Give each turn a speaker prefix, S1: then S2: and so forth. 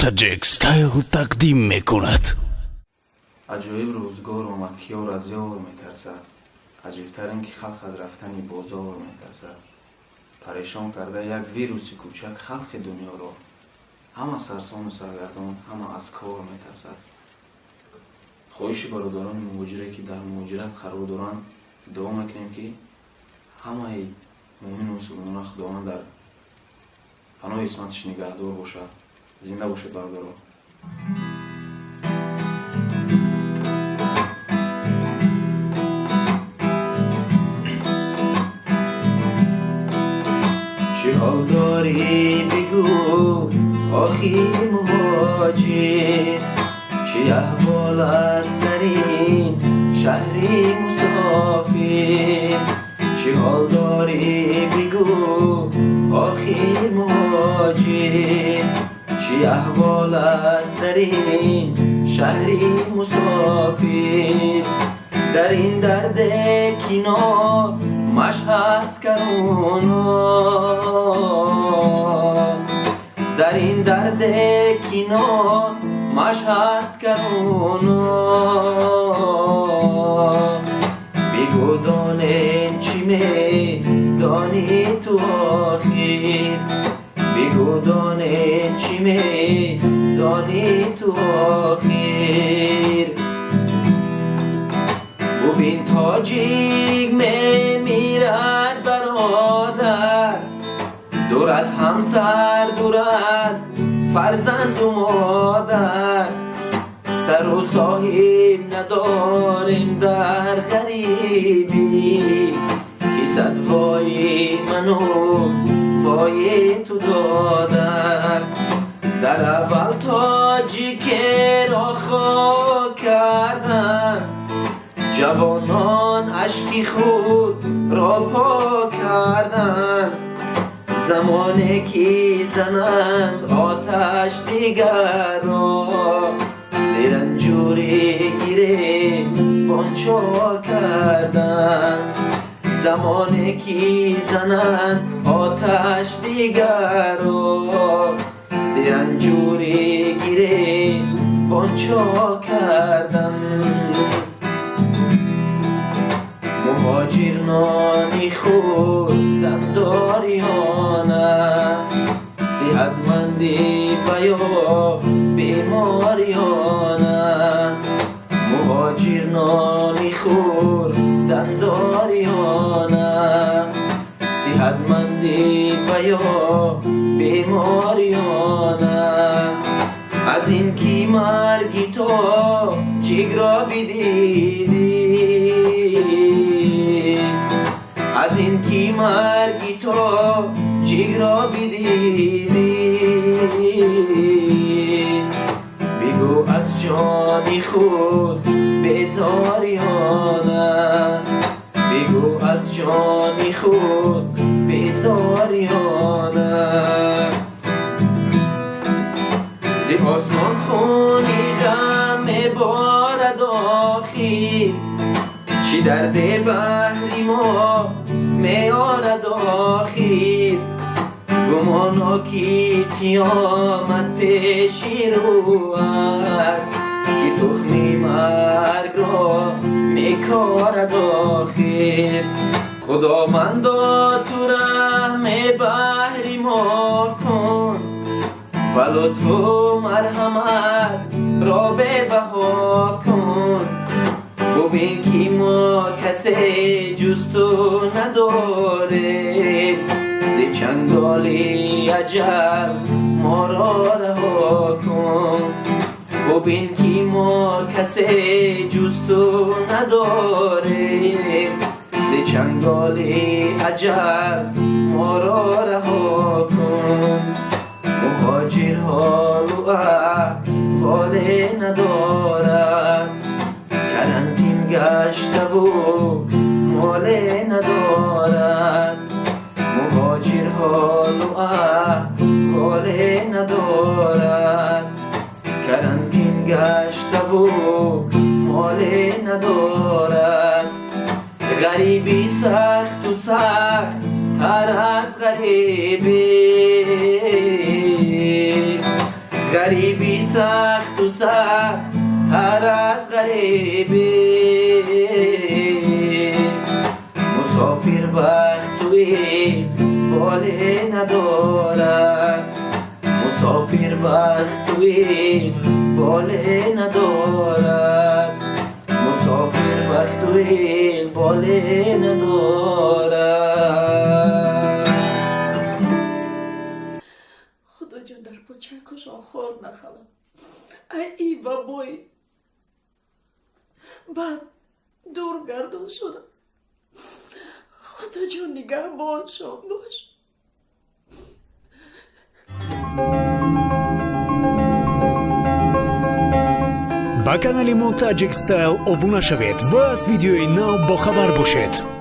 S1: تاجیک ستایل تقدیم میکند.
S2: عجایب روزگار آمد که یار از یار میترسد. عجیبتر این که خلق از رفتن بازار میترسد. پریشان کرده یک ویروس کوچک خلق دنیا را. همه سرسام و سرگردان، همه از کار میترسد. خواهش برادران مهاجره که در مهاجرت قرار دارند دعا میکنیم که همه مؤمن و مسلمان خداوند در پناه عصمتش نگهدار باشد. زنده باشد برادران. چه حال داری بگو آخی مهاجر، چه احوال است در این شهری مسافر. چه حال داری بگو آخی مهاجر، چه احوال است در این شهری مسافر. در این درد کنار مش هست کرونا، در این درد کنار مش هست کرونا. بگو دانم چی می دانی تو آخر، بگو دانم چی می دانی تو آخر. ببین تاجیک میرد برادر، دور از همسر، دور از فرزند و مادر. سر و صاحب نداریم در غریبی، که صد وای منو وای تو دادن. در اول تاجیک را خاک کردن، جوانان اشکی خود را پاک کردند. زمانی که زنند آتش دیگر را، زیر انجوری گیره پانچا کردند. زمانی که زنند آتش دیگر را، زیر انجوری گیره پانچا کردند. مهاجر نانی خوردن داریانه، صحتمندی و یا بیماریانه. مهاجر نانی خوردن داریانه، صحتمندی و یا بیماریانه. از این کی مرگی تو چیگرا بدیدی، از این کی مرگی تو چیگرا بدیدی. بگو از جانی خود بیزاریانه، بگو از جانی خود بیزاریانه. زی آسمان خونی غم بارد آخی، چی در دل بحری ما میارد آخر. گمانا که قیامت پیشی رو است، که تخمی مرگ را میکارد آخر. خداوندا تو رحم بحری ما کن، و لطف و مرحمت را به بها کن. ببین که ما کسی جز تو نداره، ز چنگال اجل ما را رها کن. ببین که ما کسی جز تو نداره، ز چنگال اجل ما را رها کن. مهاجر حال و احوال ندارد، کرنتین گشته و مال ندارد. مهاجر حال و احوال ندارد، کرنتین گشته و مال ندارد. غریبی سخت و سخت تر از غریبی، غریبی سخت و سخت تر از غریبی مسافر بخت توی باله ندارد مسافر بخت توی باله ندارد مسافر بخت توی باله ندارد
S3: خدا جان در پاچکشان خورد نخوام ای و بای بعد دور گردان شدم خدا جان نگهبانشان باش
S1: با کانال ما تاجیک استایل ابونا شوید و از ویدیوی نو با خبر باشید.